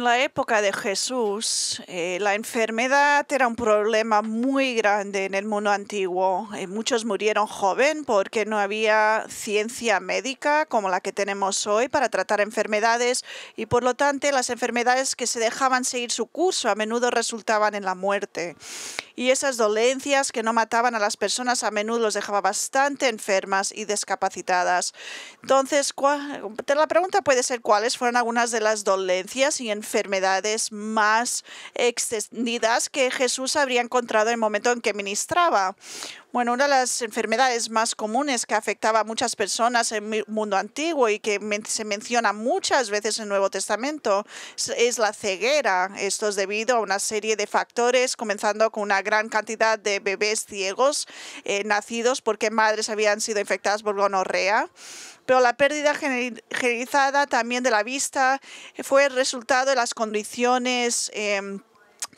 En la época de Jesús, la enfermedad era un problema muy grande en el mundo antiguo. Muchos murieron joven porque no había ciencia médica como la que tenemos hoy para tratar enfermedades y por lo tanto las enfermedades que se dejaban seguir su curso a menudo resultaban en la muerte. Y esas dolencias que no mataban a las personas a menudo los dejaba bastante enfermas y discapacitadas. Entonces, la pregunta puede ser cuáles fueron algunas de las dolencias y enfermedades más extendidas que Jesús habría encontrado en el momento en que ministraba. Bueno, una de las enfermedades más comunes que afectaba a muchas personas en el mundo antiguo y que se menciona muchas veces en el Nuevo Testamento es la ceguera. Esto es debido a una serie de factores, comenzando con una gran cantidad de bebés ciegos nacidos porque madres habían sido infectadas por gonorrea. Pero la pérdida generalizada también de la vista fue el resultado de las condiciones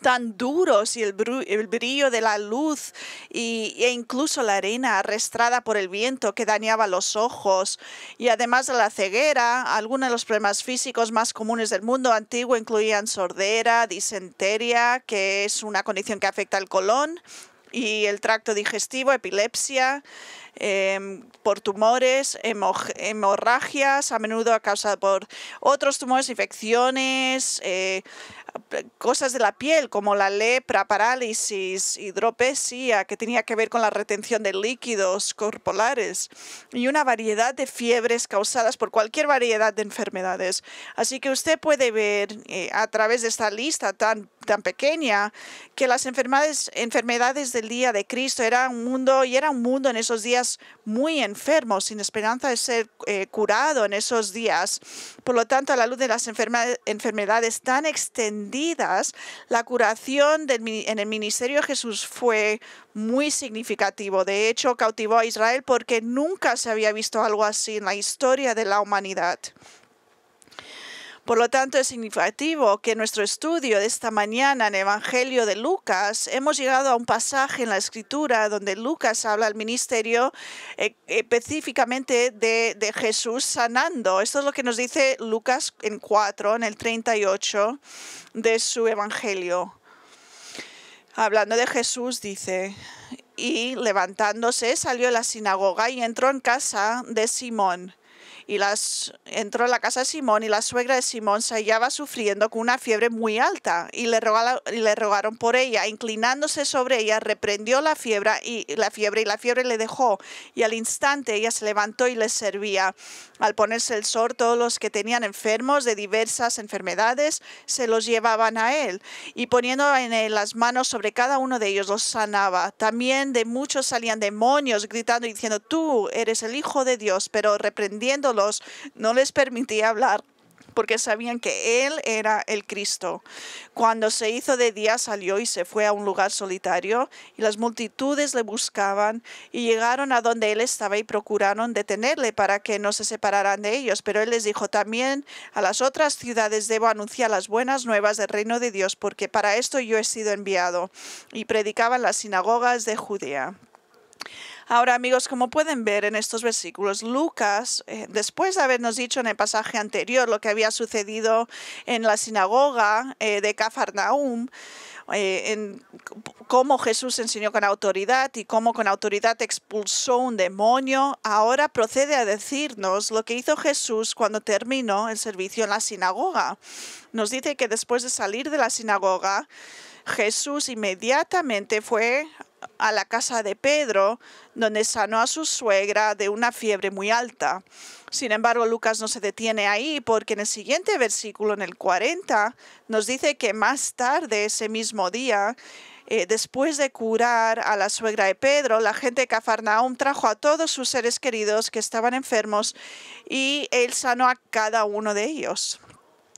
tan duros y el brillo de la luz e incluso la arena arrastrada por el viento que dañaba los ojos. Y además de la ceguera, algunos de los problemas físicos más comunes del mundo antiguo incluían sordera, disentería, que es una condición que afecta al colon y el tracto digestivo, epilepsia, por tumores, hemorragias, a menudo a causa por otros tumores, infecciones, cosas de la piel como la lepra, parálisis, hidropesía, que tenía que ver con la retención de líquidos corporales, y una variedad de fiebres causadas por cualquier variedad de enfermedades. Así que usted puede ver a través de esta lista tan pequeña que las enfermedades del día de Cristo era un mundo en esos días muy enfermo, sin esperanza de ser curado en esos días. Por lo tanto, a la luz de las enfermedades tan extendidas, la curación en el ministerio de Jesús fue muy significativo. De hecho, cautivó a Israel porque nunca se había visto algo así en la historia de la humanidad. Por lo tanto, es significativo que en nuestro estudio de esta mañana en el Evangelio de Lucas hemos llegado a un pasaje en la Escritura donde Lucas habla del ministerio específicamente de Jesús sanando. Esto es lo que nos dice Lucas en 4, en el 38 de su Evangelio. Hablando de Jesús, dice: y levantándose salió de la sinagoga y entró en casa de Simón. Entró en la casa de Simón y la suegra de Simón se hallaba sufriendo con una fiebre muy alta y le rogaron por ella. Inclinándose sobre ella, reprendió la fiebre y la fiebre le dejó. Y al instante ella se levantó y les servía. Al ponerse el sol, todos los que tenían enfermos de diversas enfermedades se los llevaban a él. Y poniendo en él las manos sobre cada uno de ellos, los sanaba. También de muchos salían demonios, gritando y diciendo: tú eres el Hijo de Dios. Pero reprendiéndolos, no les permitía hablar, porque sabían que él era el Cristo. Cuando se hizo de día, salió y se fue a un lugar solitario, y las multitudes le buscaban, y llegaron a donde él estaba y procuraron detenerle para que no se separaran de ellos. Pero él les dijo: también a las otras ciudades debo anunciar las buenas nuevas del reino de Dios, porque para esto yo he sido enviado. Y predicaba en las sinagogas de Judea. Ahora, amigos, como pueden ver en estos versículos, Lucas, después de habernos dicho en el pasaje anterior lo que había sucedido en la sinagoga de Cafarnaúm, en cómo Jesús enseñó con autoridad y cómo con autoridad expulsó un demonio, ahora procede a decirnos lo que hizo Jesús cuando terminó el servicio en la sinagoga. Nos dice que después de salir de la sinagoga, Jesús inmediatamente fue a la casa de Pedro, donde sanó a su suegra de una fiebre muy alta. Sin embargo, Lucas no se detiene ahí, porque en el siguiente versículo, en el 40, nos dice que más tarde, ese mismo día, después de curar a la suegra de Pedro, la gente de Cafarnaúm trajo a todos sus seres queridos que estaban enfermos y él sanó a cada uno de ellos.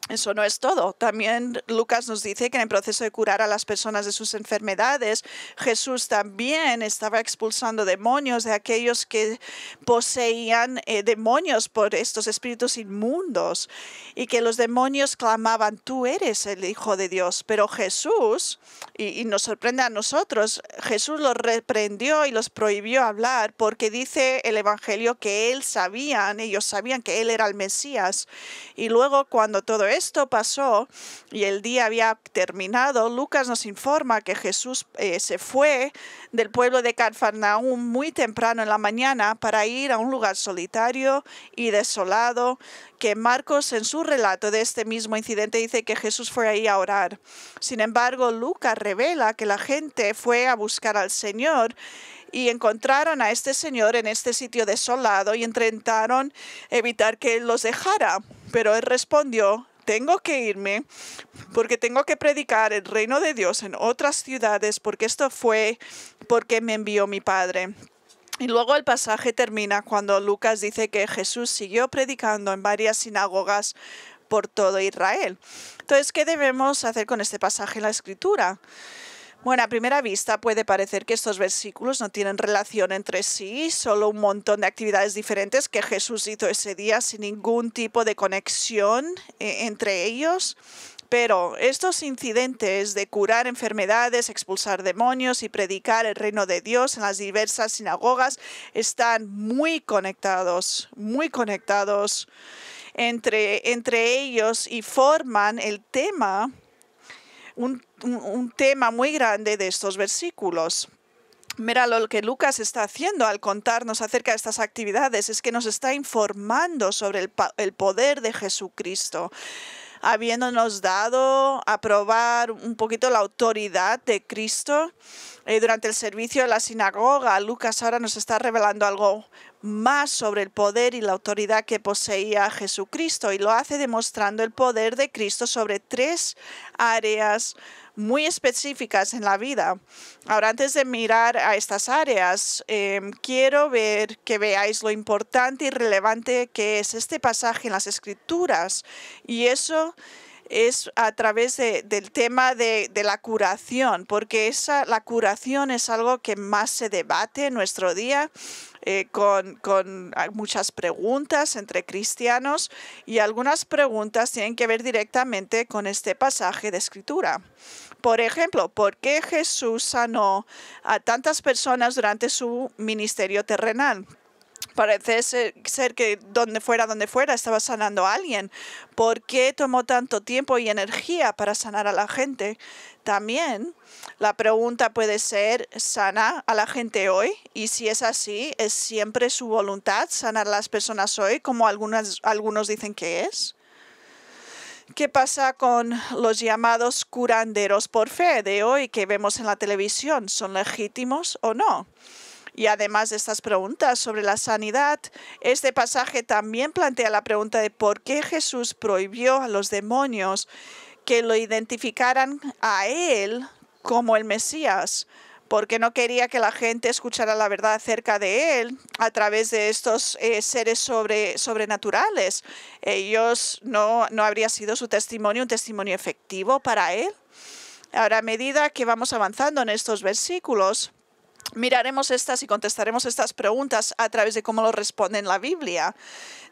Eso no es todo. También Lucas nos dice que en el proceso de curar a las personas de sus enfermedades, Jesús también estaba expulsando demonios de aquellos que poseían demonios por estos espíritus inmundos, y que los demonios clamaban: tú eres el Hijo de Dios. Pero Jesús, y nos sorprende a nosotros, Jesús los reprendió y los prohibió hablar, porque dice el Evangelio que ellos sabían que él era el Mesías. Y luego, cuando todo esto pasó y el día había terminado, Lucas nos informa que Jesús se fue del pueblo de Cafarnaúm muy temprano en la mañana para ir a un lugar solitario y desolado, que Marcos en su relato de este mismo incidente dice que Jesús fue ahí a orar. Sin embargo, Lucas revela que la gente fue a buscar al Señor y encontraron a este señor en este sitio desolado y intentaron evitar que él los dejara. Pero él respondió: tengo que irme porque tengo que predicar el reino de Dios en otras ciudades, porque esto fue porque me envió mi Padre. Y luego el pasaje termina cuando Lucas dice que Jesús siguió predicando en varias sinagogas por todo Israel. Entonces, ¿qué debemos hacer con este pasaje en la Escritura? Bueno, a primera vista puede parecer que estos versículos no tienen relación entre sí, solo un montón de actividades diferentes que Jesús hizo ese día sin ningún tipo de conexión entre ellos. Pero estos incidentes de curar enfermedades, expulsar demonios y predicar el reino de Dios en las diversas sinagogas están muy conectados entre ellos y forman el tema, un tema muy grande de estos versículos. Mira, lo que Lucas está haciendo al contarnos acerca de estas actividades es que nos está informando sobre el poder de Jesucristo, habiéndonos dado a probar un poquito la autoridad de Cristo. Durante el servicio de la sinagoga, Lucas ahora nos está revelando algo más sobre el poder y la autoridad que poseía Jesucristo, y lo hace demostrando el poder de Cristo sobre 3 áreas muy específicas en la vida. Ahora, antes de mirar a estas áreas, quiero que veáis lo importante y relevante que es este pasaje en las Escrituras, y eso es a través del tema de la curación, porque la curación es algo que más se debate en nuestro día, con muchas preguntas entre cristianos, y algunas preguntas tienen que ver directamente con este pasaje de Escritura. Por ejemplo, ¿por qué Jesús sanó a tantas personas durante su ministerio terrenal? Parece ser que donde fuera estaba sanando a alguien. ¿Por qué tomó tanto tiempo y energía para sanar a la gente? También la pregunta puede ser: ¿sana a la gente hoy? Y si es así, ¿es siempre su voluntad sanar a las personas hoy, como algunos dicen que es? ¿Qué pasa con los llamados curanderos por fe de hoy que vemos en la televisión? ¿Son legítimos o no? Y además de estas preguntas sobre la sanidad, este pasaje también plantea la pregunta de por qué Jesús prohibió a los demonios que lo identificaran a él como el Mesías, porque no quería que la gente escuchara la verdad acerca de él a través de estos seres sobrenaturales. Ellos no habría sido su testimonio un testimonio efectivo para él. Ahora, a medida que vamos avanzando en estos versículos, miraremos estas y contestaremos estas preguntas a través de cómo lo responde en la Biblia.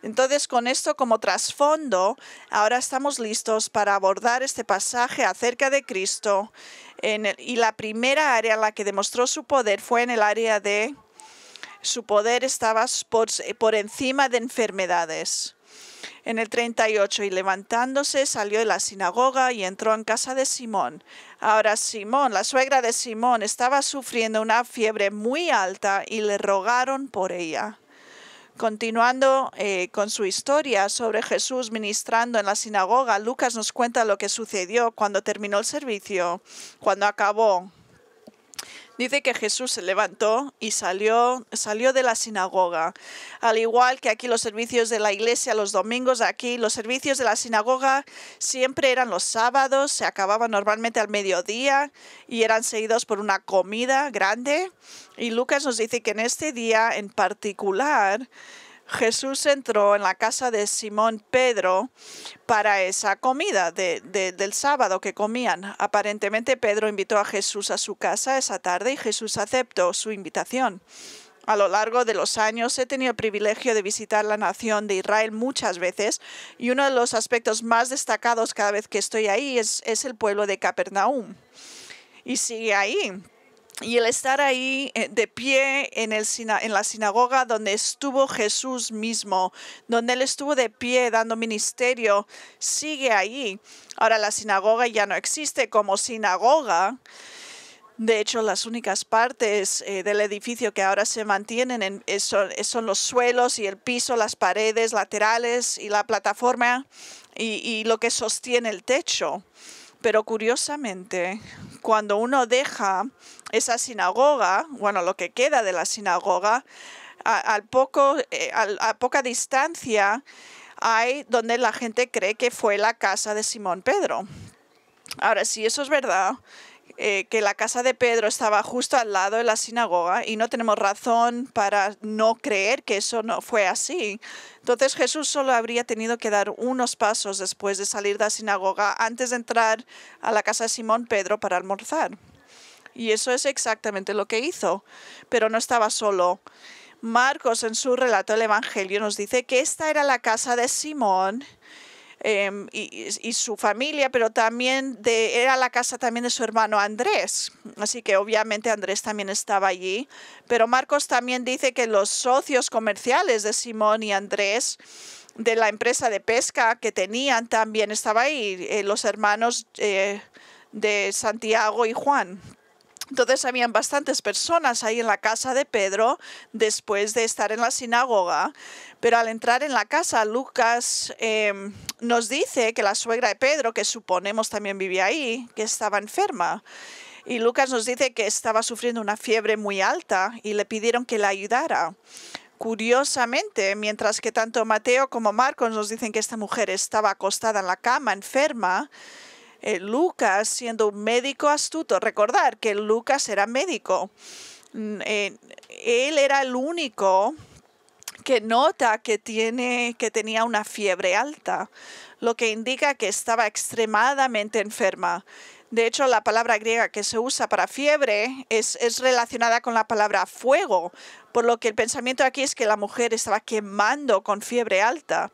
Entonces, con esto como trasfondo, ahora estamos listos para abordar este pasaje acerca de Cristo. Y la primera área en la que demostró su poder fue en el área de su poder estaba por encima de enfermedades. En el 38, y levantándose salió de la sinagoga y entró en casa de Simón. Ahora Simón, la suegra de Simón, estaba sufriendo una fiebre muy alta y le rogaron por ella. Continuando con su historia sobre Jesús ministrando en la sinagoga, Lucas nos cuenta lo que sucedió cuando terminó el servicio, cuando acabó. Dice que Jesús se levantó y salió de la sinagoga. Al igual que aquí los servicios de la iglesia los domingos, aquí los servicios de la sinagoga siempre eran los sábados, se acababan normalmente al mediodía y eran seguidos por una comida grande. Y Lucas nos dice que en este día en particular, Jesús entró en la casa de Simón Pedro para esa comida del sábado que comían. Aparentemente Pedro invitó a Jesús a su casa esa tarde y Jesús aceptó su invitación. A lo largo de los años he tenido el privilegio de visitar la nación de Israel muchas veces, y uno de los aspectos más destacados cada vez que estoy ahí es el pueblo de Capernaúm. Y sigue ahí. Y el estar ahí de pie en la sinagoga donde estuvo Jesús mismo, donde él estuvo de pie dando ministerio, sigue allí. Ahora la sinagoga ya no existe como sinagoga. De hecho, las únicas partes del edificio que ahora se mantienen son los suelos y el piso, las paredes laterales y la plataforma y lo que sostiene el techo. Pero curiosamente, cuando uno deja esa sinagoga, bueno, lo que queda de la sinagoga, a poca distancia hay donde la gente cree que fue la casa de Simón Pedro. Ahora, si eso es verdad, que la casa de Pedro estaba justo al lado de la sinagoga y no tenemos razón para no creer que eso no fue así. Entonces Jesús solo habría tenido que dar unos pasos después de salir de la sinagoga antes de entrar a la casa de Simón Pedro para almorzar. Y eso es exactamente lo que hizo. Pero no estaba solo. Marcos en su relato del Evangelio nos dice que esta era la casa de Simón y su familia, pero también era la casa también de su hermano Andrés. Así que obviamente Andrés también estaba allí. Pero Marcos también dice que los socios comerciales de Simón y Andrés de la empresa de pesca que tenían también estaba ahí, los hermanos de Santiago y Juan. Entonces habían bastantes personas ahí en la casa de Pedro después de estar en la sinagoga, pero al entrar en la casa, Lucas nos dice que la suegra de Pedro, que suponemos también vivía ahí, que estaba enferma. Y Lucas nos dice que estaba sufriendo una fiebre muy alta y le pidieron que la ayudara. Curiosamente, mientras que tanto Mateo como Marcos nos dicen que esta mujer estaba acostada en la cama, enferma, Lucas, siendo un médico astuto, recordar que Lucas era médico, él era el único que nota que tenía una fiebre alta, lo que indica que estaba extremadamente enferma. De hecho, la palabra griega que se usa para fiebre es relacionada con la palabra fuego, por lo que el pensamiento aquí es que la mujer estaba quemando con fiebre alta.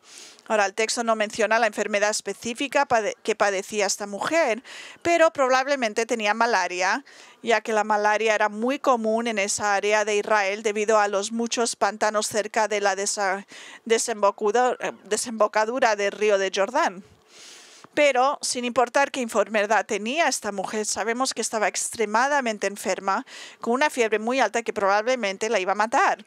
Ahora, el texto no menciona la enfermedad específica que padecía esta mujer, pero probablemente tenía malaria, ya que la malaria era muy común en esa área de Israel debido a los muchos pantanos cerca de la desembocadura del río de Jordán. Pero, sin importar qué enfermedad tenía esta mujer, sabemos que estaba extremadamente enferma, con una fiebre muy alta que probablemente la iba a matar.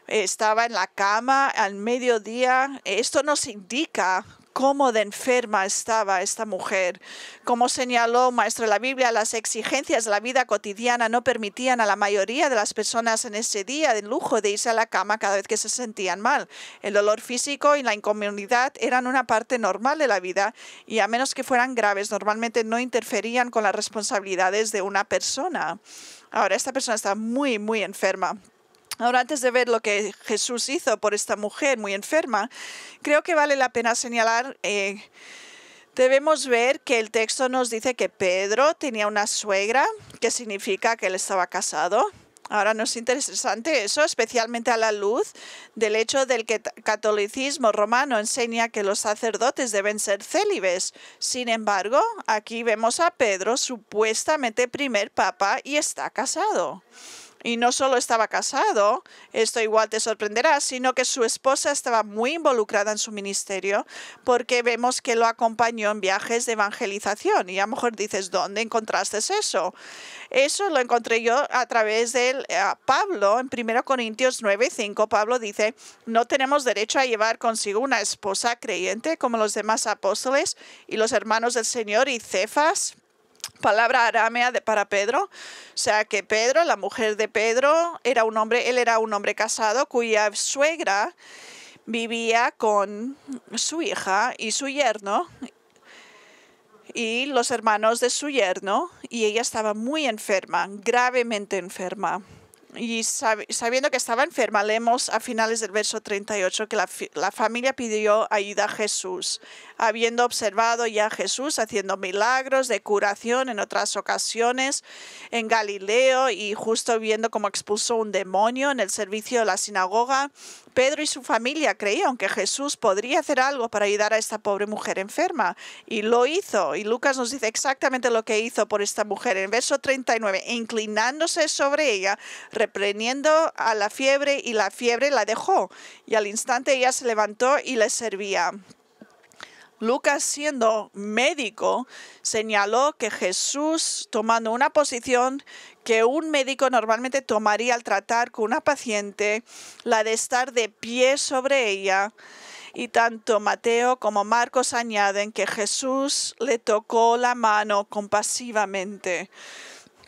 Estaba en la cama al mediodía. Esto nos indica cómo de enferma estaba esta mujer. Como señaló maestro de la Biblia, las exigencias de la vida cotidiana no permitían a la mayoría de las personas en ese día de lujo de irse a la cama cada vez que se sentían mal. El dolor físico y la incomodidad eran una parte normal de la vida y a menos que fueran graves, normalmente no interferían con las responsabilidades de una persona. Ahora, esta persona está muy, muy enferma. Ahora, antes de ver lo que Jesús hizo por esta mujer muy enferma, creo que vale la pena señalar, debemos ver que el texto nos dice que Pedro tenía una suegra, que significa que él estaba casado. Ahora, ¿no es interesante eso, especialmente a la luz del hecho del que el catolicismo romano enseña que los sacerdotes deben ser célibes? Sin embargo, aquí vemos a Pedro, supuestamente primer papa, y está casado. Y no solo estaba casado, esto igual te sorprenderá, sino que su esposa estaba muy involucrada en su ministerio porque vemos que lo acompañó en viajes de evangelización. Y a lo mejor dices, ¿dónde encontraste eso? Eso lo encontré yo a través de Pablo, en 1 Corintios 9:5. Pablo dice, no tenemos derecho a llevar consigo una esposa creyente como los demás apóstoles y los hermanos del Señor y Cefas. Palabra aramea para Pedro, o sea que Pedro, la mujer de Pedro, él era un hombre casado cuya suegra vivía con su hija y su yerno y los hermanos de su yerno, y ella estaba muy enferma, gravemente enferma. Y sabiendo que estaba enferma, leemos a finales del verso 38 que la familia pidió ayuda a Jesús, habiendo observado ya a Jesús haciendo milagros de curación en otras ocasiones en Galileo y justo viendo cómo expulsó un demonio en el servicio de la sinagoga. Pedro y su familia creían que Jesús podría hacer algo para ayudar a esta pobre mujer enferma. Y lo hizo. Y Lucas nos dice exactamente lo que hizo por esta mujer. En verso 39, inclinándose sobre ella, reprendiendo a la fiebre, y la fiebre la dejó. Y al instante ella se levantó y le servía. Lucas, siendo médico, señaló que Jesús, tomando una posición que un médico normalmente tomaría al tratar con una paciente, la de estar de pie sobre ella, y tanto Mateo como Marcos añaden que Jesús le tocó la mano compasivamente.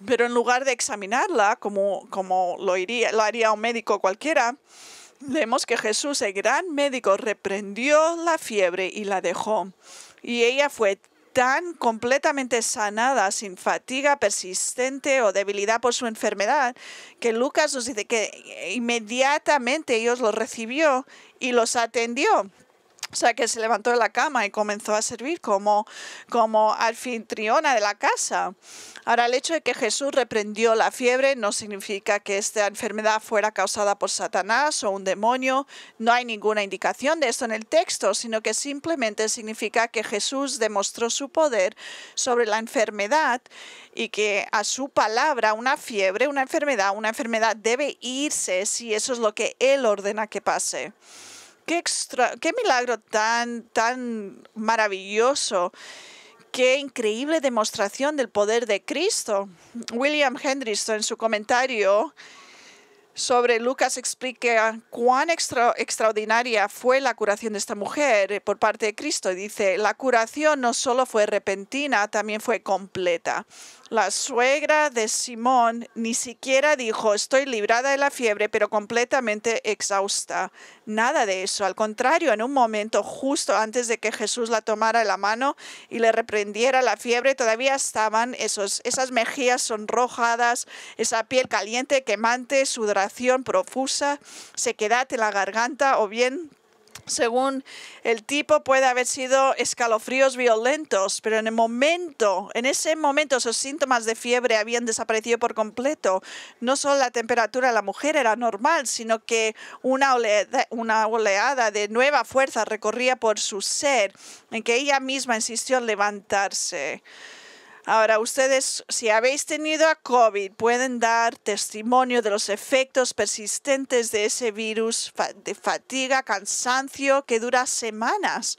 Pero en lugar de examinarla, como lo haría un médico cualquiera, vemos que Jesús, el gran médico, reprendió la fiebre y la dejó. Y ella fue tan completamente sanada, sin fatiga persistente o debilidad por su enfermedad, que Lucas nos dice que inmediatamente Dios los recibió y los atendió. O sea, que se levantó de la cama y comenzó a servir como anfitriona de la casa. Ahora, el hecho de que Jesús reprendió la fiebre no significa que esta enfermedad fuera causada por Satanás o un demonio. No hay ninguna indicación de esto en el texto, sino que simplemente significa que Jesús demostró su poder sobre la enfermedad y que a su palabra una fiebre, una enfermedad debe irse si eso es lo que Él ordena que pase. Qué milagro tan maravilloso. Qué increíble demostración del poder de Cristo. William Hendrickson, en su comentario sobre Lucas, explica cuán extraordinaria fue la curación de esta mujer por parte de Cristo. Y dice, la curación no solo fue repentina, también fue completa. La suegra de Simón ni siquiera dijo, estoy librada de la fiebre, pero completamente exhausta. Nada de eso. Al contrario, en un momento justo antes de que Jesús la tomara de la mano y le reprendiera la fiebre, todavía estaban esas mejillas sonrojadas, esa piel caliente, quemante, sudoración profusa, sequedad en la garganta, o bien, según el tipo, puede haber sido escalofríos violentos, pero en ese momento esos síntomas de fiebre habían desaparecido por completo. No solo la temperatura de la mujer era normal, sino que una oleada de nueva fuerza recorría por su ser, en que ella misma insistió en levantarse. Ahora, ustedes, si habéis tenido a COVID, pueden dar testimonio de los efectos persistentes de ese virus, de fatiga, cansancio, que dura semanas.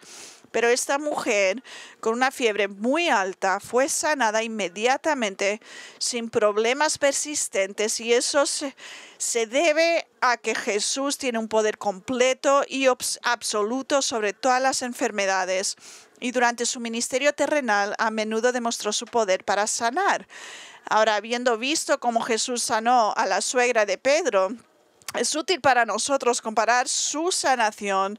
Pero esta mujer, con una fiebre muy alta, fue sanada inmediatamente, sin problemas persistentes, y eso se debe a que Jesús tiene un poder completo y absoluto sobre todas las enfermedades. Y durante su ministerio terrenal a menudo demostró su poder para sanar. Ahora, habiendo visto cómo Jesús sanó a la suegra de Pedro, es útil para nosotros comparar su sanación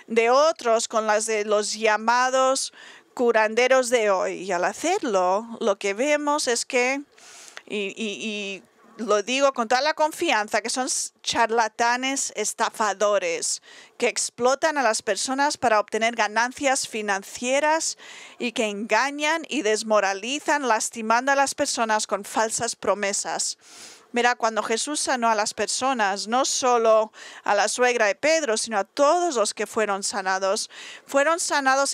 de otros con las de los llamados curanderos de hoy. Y al hacerlo, lo que vemos es que, y lo digo con toda la confianza, que son charlatanes, estafadores, que explotan a las personas para obtener ganancias financieras y que engañan y desmoralizan, lastimando a las personas con falsas promesas. Mira, cuando Jesús sanó a las personas, no solo a la suegra de Pedro, sino a todos los que fueron sanados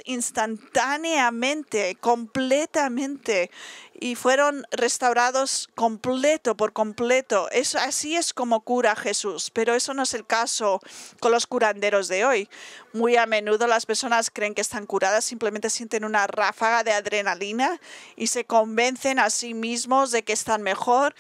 instantáneamente, completamente, y fueron restaurados por completo. Así es como cura Jesús, pero eso no es el caso con los curanderos de hoy. Muy a menudo las personas creen que están curadas, simplemente sienten una ráfaga de adrenalina y se convencen a sí mismos de que están mejor,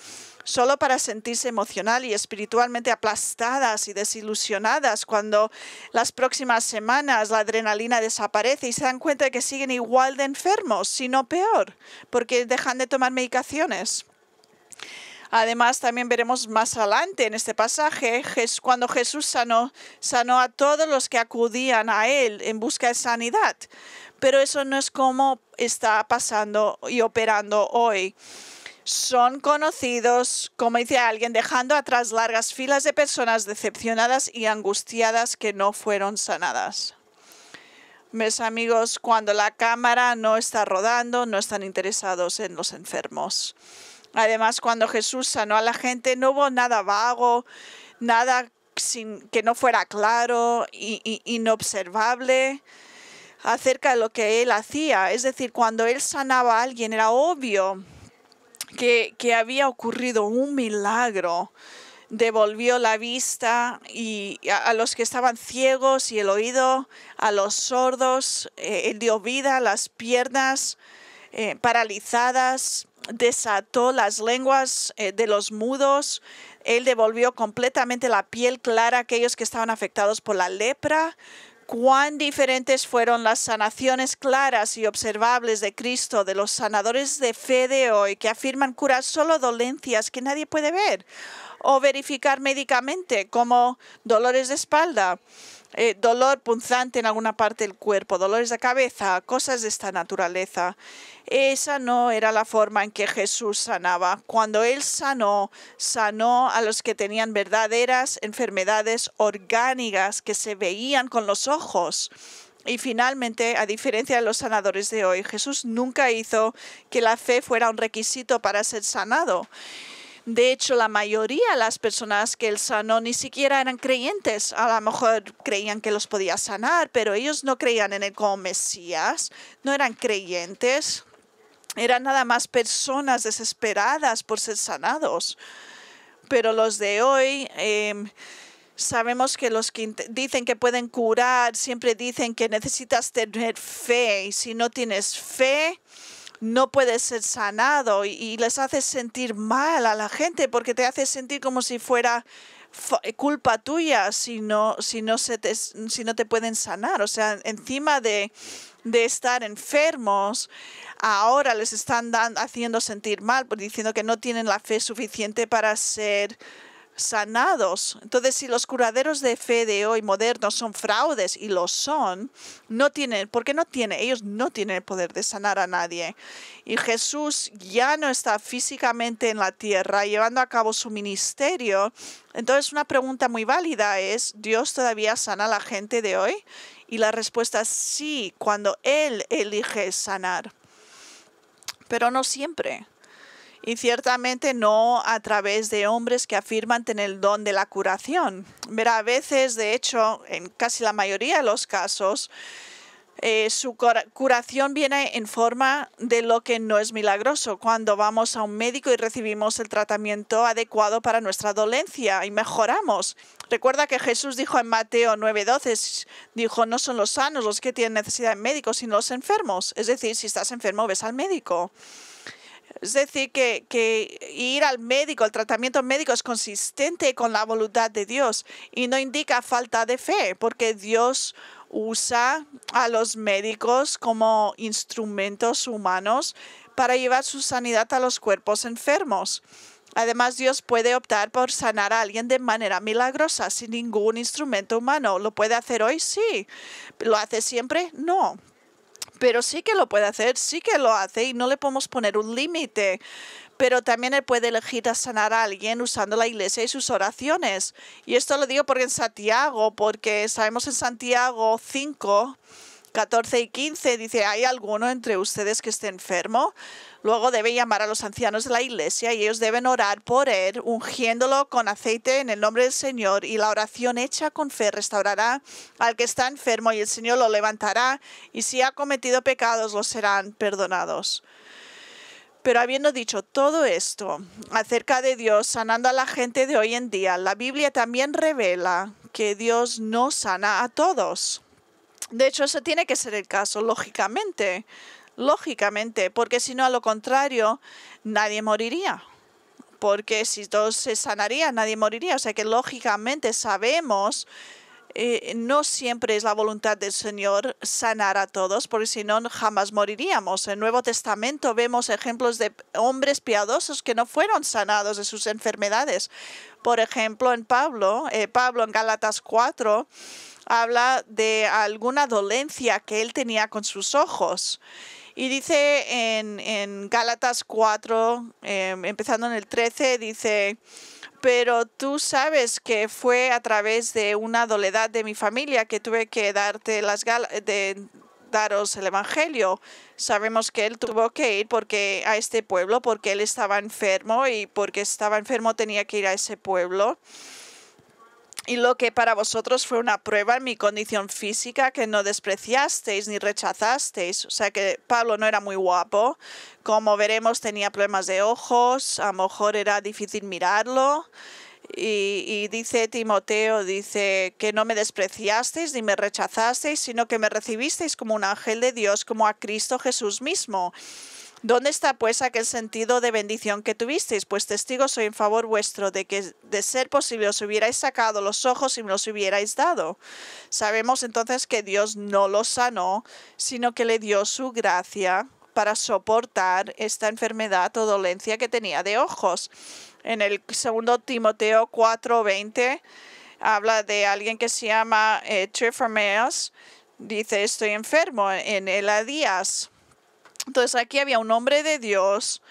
solo para sentirse emocional y espiritualmente aplastadas y desilusionadas cuando las próximas semanas la adrenalina desaparece y se dan cuenta de que siguen igual de enfermos, si no peor, porque dejan de tomar medicaciones. Además, también veremos más adelante en este pasaje, cuando Jesús sanó a todos los que acudían a Él en busca de sanidad. Pero eso no es como está pasando y operando hoy. Son conocidos, como dice alguien, dejando atrás largas filas de personas decepcionadas y angustiadas que no fueron sanadas. Mis amigos, cuando la cámara no está rodando, no están interesados en los enfermos. Además, cuando Jesús sanó a la gente, no hubo nada vago, nada sin que no fuera claro y inobservable acerca de lo que él hacía. Es decir, cuando él sanaba a alguien era obvio que había ocurrido un milagro. Devolvió la vista y a los que estaban ciegos y el oído, a los sordos, él dio vida a las piernas paralizadas, desató las lenguas de los mudos, él devolvió completamente la piel clara a aquellos que estaban afectados por la lepra. Cuán diferentes fueron las sanaciones claras y observables de Cristo, de los sanadores de fe de hoy, que afirman curar solo dolencias que nadie puede ver o verificar médicamente, como dolores de espalda, dolor punzante en alguna parte del cuerpo, dolores de cabeza, cosas de esta naturaleza. Esa no era la forma en que Jesús sanaba. Cuando Él sanó a los que tenían verdaderas enfermedades orgánicas que se veían con los ojos. Y finalmente, a diferencia de los sanadores de hoy, Jesús nunca hizo que la fe fuera un requisito para ser sanado. De hecho, la mayoría de las personas que él sanó ni siquiera eran creyentes. A lo mejor creían que los podía sanar, pero ellos no creían en él como Mesías, no eran creyentes. Eran nada más personas desesperadas por ser sanados. Pero los de hoy, sabemos que los que dicen que pueden curar, siempre dicen que necesitas tener fe. Y si no tienes fe, no puedes ser sanado, y les hace sentir mal a la gente porque te hace sentir como si fuera culpa tuya si no te pueden sanar. O sea, encima de estar enfermos, ahora les están haciendo sentir mal, diciendo que no tienen la fe suficiente para ser sanados. Entonces, si los curaderos de fe de hoy modernos son fraudes, y lo son, ellos no tienen el poder de sanar a nadie. Y Jesús ya no está físicamente en la tierra llevando a cabo su ministerio. Entonces, una pregunta muy válida es: ¿Dios todavía sana a la gente de hoy? Y la respuesta es sí, cuando Él elige sanar. Pero no siempre. Y ciertamente no a través de hombres que afirman tener el don de la curación. Verá, a veces, de hecho, en casi la mayoría de los casos, su curación viene en forma de lo que no es milagroso. Cuando vamos a un médico y recibimos el tratamiento adecuado para nuestra dolencia y mejoramos. Recuerda que Jesús dijo en Mateo 9:12, dijo: no son los sanos los que tienen necesidad de médico, sino los enfermos. Es decir, si estás enfermo, ves al médico. Es decir, que ir al médico, el tratamiento médico es consistente con la voluntad de Dios y no indica falta de fe, porque Dios usa a los médicos como instrumentos humanos para llevar su sanidad a los cuerpos enfermos. Además, Dios puede optar por sanar a alguien de manera milagrosa, sin ningún instrumento humano. ¿Lo puede hacer hoy? Sí. ¿Lo hace siempre? No. Pero sí que lo puede hacer, sí que lo hace, y no le podemos poner un límite. Pero también Él puede elegir a sanar a alguien usando la iglesia y sus oraciones. Y esto lo digo porque sabemos en Santiago 5, 14 y 15, dice: ¿hay alguno entre ustedes que esté enfermo? Luego debe llamar a los ancianos de la iglesia y ellos deben orar por él, ungiéndolo con aceite en el nombre del Señor, y la oración hecha con fe restaurará al que está enfermo y el Señor lo levantará, y si ha cometido pecados los serán perdonados. Pero habiendo dicho todo esto acerca de Dios sanando a la gente de hoy en día, la Biblia también revela que Dios no sana a todos. De hecho, eso tiene que ser el caso, lógicamente, porque si no, a lo contrario, nadie moriría. Porque si todos se sanarían, nadie moriría. O sea que lógicamente sabemos, no siempre es la voluntad del Señor sanar a todos, porque si no, jamás moriríamos. En el Nuevo Testamento vemos ejemplos de hombres piadosos que no fueron sanados de sus enfermedades. Por ejemplo, Pablo en Gálatas 4, habla de alguna dolencia que él tenía con sus ojos. Y dice en Gálatas 4, empezando en el 13, dice: pero tú sabes que fue a través de una doledad de mi familia que tuve que daros el evangelio. Sabemos que él tuvo que ir a este pueblo porque él estaba enfermo, y porque estaba enfermo tenía que ir a ese pueblo. Y lo que para vosotros fue una prueba en mi condición física, que no despreciasteis ni rechazasteis. O sea que Pablo no era muy guapo. Como veremos, tenía problemas de ojos, a lo mejor era difícil mirarlo. Y dice Timoteo, dice que no me despreciasteis ni me rechazasteis, sino que me recibisteis como un ángel de Dios, como a Cristo Jesús mismo. ¿Dónde está pues aquel sentido de bendición que tuvisteis? Pues testigo soy en favor vuestro de que, de ser posible, os hubierais sacado los ojos y me los hubierais dado. Sabemos entonces que Dios no los sanó, sino que le dio su gracia para soportar esta enfermedad o dolencia que tenía de ojos. En el 2 Timoteo 4:20 habla de alguien que se llama Tryphaeus. Dice, estoy enfermo en Eladías. Entonces aquí había un hombre de Dios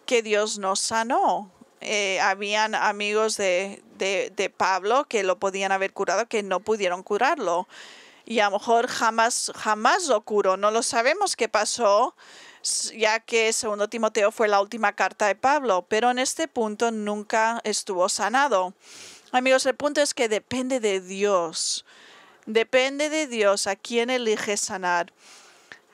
que Dios nos sanó. Habían amigos de Pablo que lo podían haber curado, que no pudieron curarlo. Y a lo mejor jamás lo curó. No lo sabemos qué pasó, ya que 2 Timoteo fue la última carta de Pablo. Pero en este punto nunca estuvo sanado. Amigos, el punto es que depende de Dios. Depende de Dios a quién elige sanar.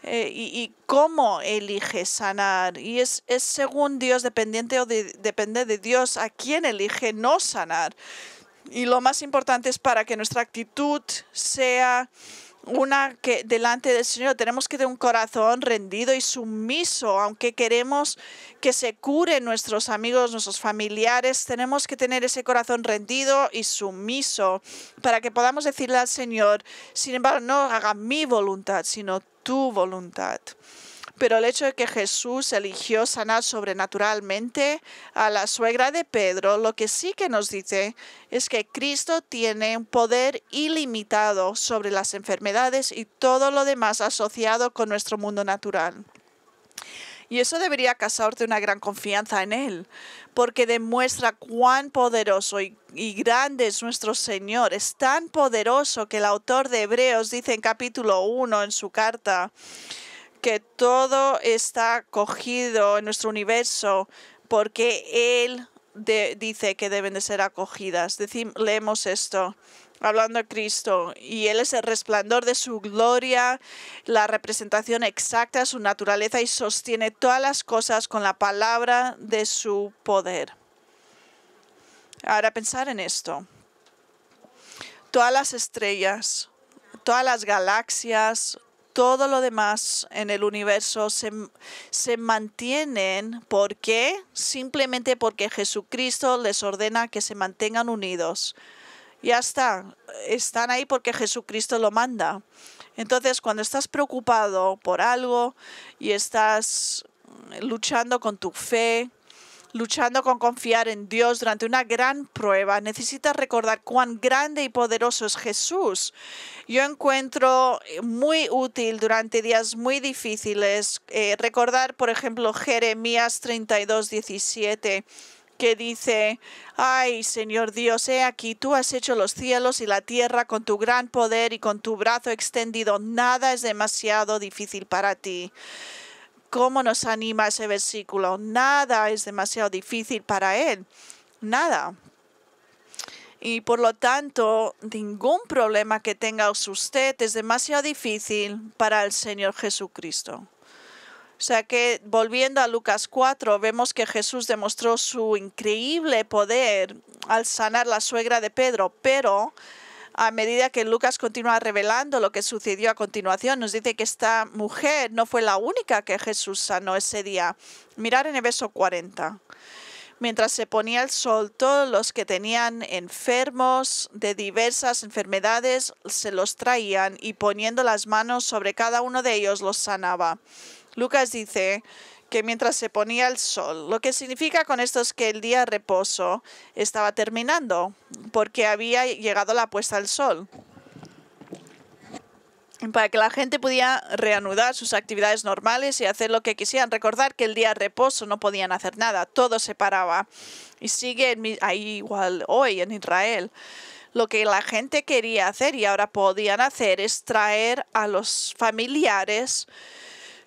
Y cómo elige sanar. Y es según Dios dependiente o depende de Dios a quién elige no sanar. Y lo más importante es para que nuestra actitud sea una que delante del Señor tenemos que tener un corazón rendido y sumiso, aunque queremos que se curen nuestros amigos, nuestros familiares, tenemos que tener ese corazón rendido y sumiso para que podamos decirle al Señor, sin embargo, no haga mi voluntad, sino tu voluntad. Pero el hecho de que Jesús eligió sanar sobrenaturalmente a la suegra de Pedro, lo que sí que nos dice es que Cristo tiene un poder ilimitado sobre las enfermedades y todo lo demás asociado con nuestro mundo natural. Y eso debería causarte una gran confianza en Él, porque demuestra cuán poderoso y grande es nuestro Señor. Es tan poderoso que el autor de Hebreos dice en capítulo 1 en su carta, que todo está cogido en nuestro universo porque Él dice que deben de ser acogidas. Leemos esto, hablando de Cristo, y Él es el resplandor de su gloria, la representación exacta de su naturaleza y sostiene todas las cosas con la palabra de su poder. Ahora pensar en esto. Todas las estrellas, todas las galaxias, todo lo demás en el universo se mantienen. ¿Por qué? Simplemente porque Jesucristo les ordena que se mantengan unidos. Ya está. Están ahí porque Jesucristo lo manda. Entonces, cuando estás preocupado por algo y estás luchando con tu fe, luchando con confiar en Dios durante una gran prueba, necesitas recordar cuán grande y poderoso es Jesús. Yo encuentro muy útil durante días muy difíciles recordar, por ejemplo, Jeremías 32:17, que dice, ay, Señor Dios, he aquí, tú has hecho los cielos y la tierra con tu gran poder y con tu brazo extendido. Nada es demasiado difícil para ti. ¿Cómo nos anima ese versículo? Nada es demasiado difícil para Él. Nada. Y por lo tanto, ningún problema que tenga usted es demasiado difícil para el Señor Jesucristo. O sea que, volviendo a Lucas 4, vemos que Jesús demostró su increíble poder al sanar la suegra de Pedro, pero a medida que Lucas continúa revelando lo que sucedió a continuación, nos dice que esta mujer no fue la única que Jesús sanó ese día. Mirar en el verso 40. Mientras se ponía el sol, todos los que tenían enfermos de diversas enfermedades se los traían y poniendo las manos sobre cada uno de ellos los sanaba. Lucas dice que mientras se ponía el sol, lo que significa con esto es que el día de reposo estaba terminando, porque había llegado la puesta del sol. Para que la gente pudiera reanudar sus actividades normales y hacer lo que quisieran. Recordar que el día de reposo no podían hacer nada, todo se paraba. Y sigue ahí igual hoy en Israel. Lo que la gente quería hacer y ahora podían hacer es traer a los familiares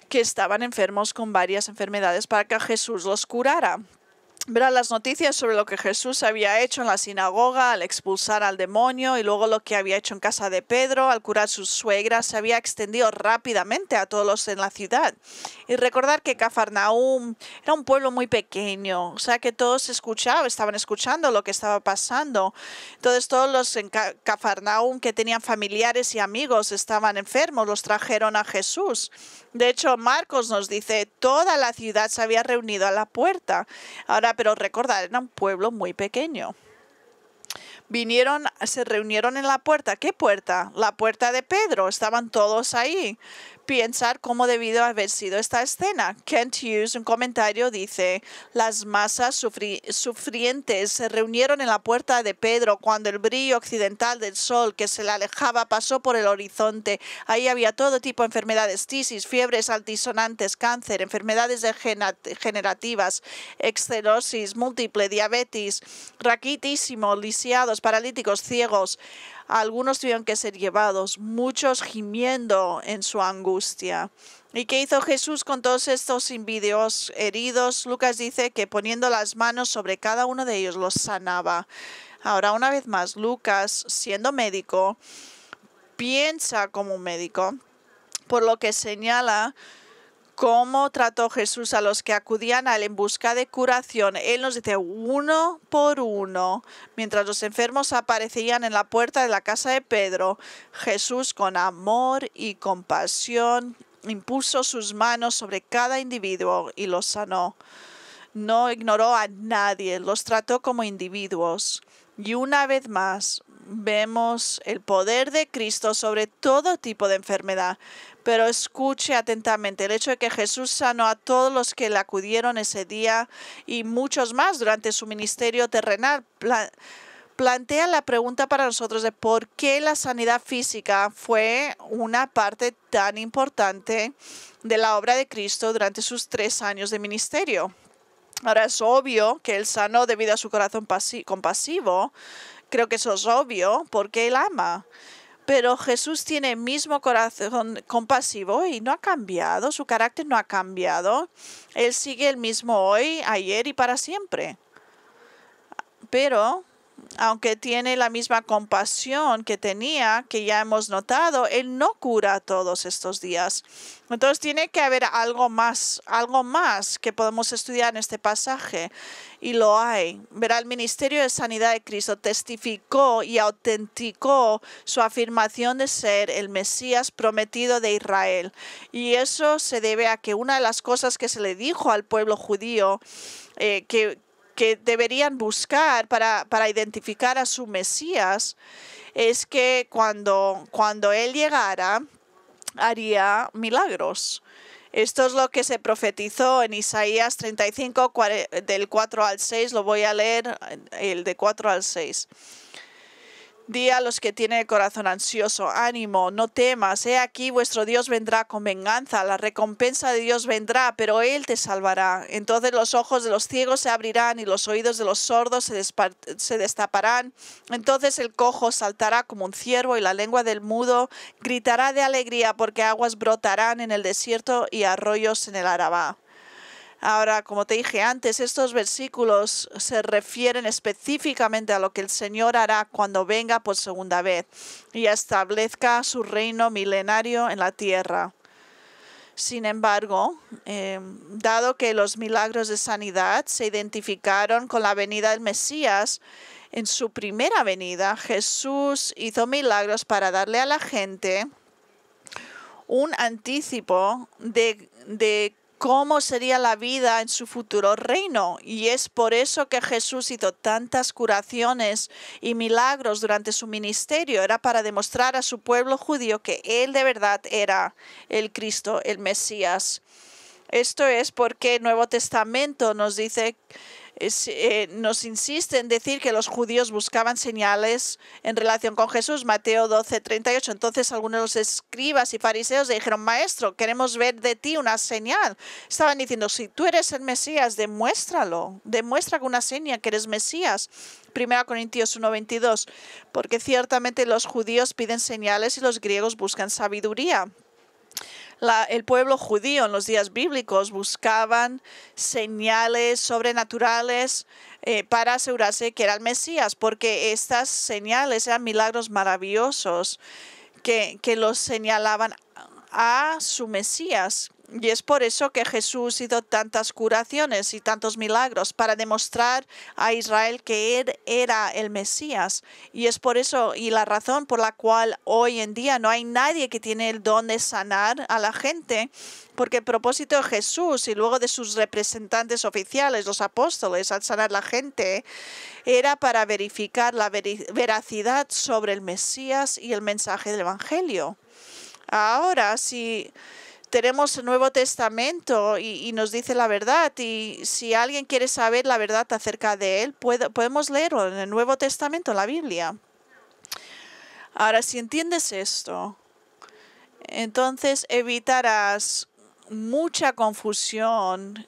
que estaban enfermos con varias enfermedades para que Jesús los curara. Verán las noticias sobre lo que Jesús había hecho en la sinagoga al expulsar al demonio y luego lo que había hecho en casa de Pedro al curar sus suegras se había extendido rápidamente a todos los en la ciudad. Y recordar que Cafarnaúm era un pueblo muy pequeño, o sea que todos estaban escuchando lo que estaba pasando. Entonces todos los en Cafarnaúm que tenían familiares y amigos estaban enfermos, los trajeron a Jesús. De hecho, Marcos nos dice, toda la ciudad se había reunido a la puerta. Ahora, pero recordad, era un pueblo muy pequeño. Se reunieron en la puerta. ¿Qué puerta? La puerta de Pedro. Estaban todos ahí. Pensar cómo debió haber sido esta escena. Kent Hughes, un comentario, dice, las masas sufrientes se reunieron en la puerta de Pedro cuando el brillo occidental del sol que se le alejaba pasó por el horizonte. Ahí había todo tipo de enfermedades, tisis, fiebres altisonantes, cáncer, enfermedades degenerativas, esclerosis múltiple, diabetes, raquitismo, lisiados, paralíticos, ciegos. Algunos tuvieron que ser llevados, muchos gimiendo en su angustia. ¿Y qué hizo Jesús con todos estos individuos heridos? Lucas dice que poniendo las manos sobre cada uno de ellos los sanaba. Ahora, una vez más, Lucas, siendo médico, piensa como un médico, por lo que señala cómo trató Jesús a los que acudían a él en busca de curación. Él nos dice uno por uno, mientras los enfermos aparecían en la puerta de la casa de Pedro, Jesús con amor y compasión impuso sus manos sobre cada individuo y los sanó. No ignoró a nadie, los trató como individuos. Y una vez más, vemos el poder de Cristo sobre todo tipo de enfermedad. Pero escuche atentamente el hecho de que Jesús sanó a todos los que le acudieron ese día y muchos más durante su ministerio terrenal. Plantea la pregunta para nosotros de por qué la sanidad física fue una parte tan importante de la obra de Cristo durante sus 3 años de ministerio. Ahora es obvio que él sanó debido a su corazón compasivo. Creo que eso es obvio porque él ama. Pero Jesús tiene el mismo corazón compasivo y no ha cambiado, su carácter no ha cambiado. Él sigue el mismo hoy, ayer y para siempre. Pero, aunque tiene la misma compasión que tenía, que ya hemos notado, Él no cura todos estos días. Entonces tiene que haber algo más que podemos estudiar en este pasaje. Y lo hay. Verá, el ministerio de sanidad de Cristo testificó y autenticó su afirmación de ser el Mesías prometido de Israel. Y eso se debe a que una de las cosas que se le dijo al pueblo judío, que deberían buscar para identificar a su Mesías, es que cuando Él llegara, haría milagros. Esto es lo que se profetizó en Isaías 35, del 4 al 6. Lo voy a leer, el de 4 al 6. Di a los que tienen el corazón ansioso, ánimo, no temas, he aquí vuestro Dios vendrá con venganza, la recompensa de Dios vendrá, pero Él te salvará. Entonces los ojos de los ciegos se abrirán y los oídos de los sordos se destaparán. Entonces el cojo saltará como un ciervo y la lengua del mudo gritará de alegría porque aguas brotarán en el desierto y arroyos en el Arabá. Ahora, como te dije antes, estos versículos se refieren específicamente a lo que el Señor hará cuando venga por segunda vez y establezca su reino milenario en la tierra. Sin embargo, dado que los milagros de sanidad se identificaron con la venida del Mesías, en su primera venida, Jesús hizo milagros para darle a la gente un anticipo de cómo sería la vida en su futuro reino. Y es por eso que Jesús hizo tantas curaciones y milagros durante su ministerio. Era para demostrar a su pueblo judío que Él de verdad era el Cristo, el Mesías. Esto es porque el Nuevo Testamento nos dice, nos insiste en decir que los judíos buscaban señales en relación con Jesús. Mateo 12:38. Entonces algunos de los escribas y fariseos le dijeron, Maestro, queremos ver de ti una señal. Estaban diciendo, si tú eres el Mesías, demuéstralo. Demuestra con una seña que eres Mesías. 1 Corintios 1:22. Porque ciertamente los judíos piden señales y los griegos buscan sabiduría. El pueblo judío en los días bíblicos buscaban señales sobrenaturales para asegurarse que era el Mesías, porque estas señales eran milagros maravillosos que los señalaban a su Mesías. Y es por eso que Jesús hizo tantas curaciones y tantos milagros para demostrar a Israel que él era el Mesías. Y es por eso y la razón por la cual hoy en día no hay nadie que tiene el don de sanar a la gente, porque el propósito de Jesús y luego de sus representantes oficiales, los apóstoles, al sanar a la gente, era para verificar la veracidad sobre el Mesías y el mensaje del Evangelio. Ahora, si tenemos el Nuevo Testamento y nos dice la verdad, y si alguien quiere saber la verdad acerca de él, podemos leerlo en el Nuevo Testamento, en la Biblia. Ahora, si entiendes esto, entonces evitarás mucha confusión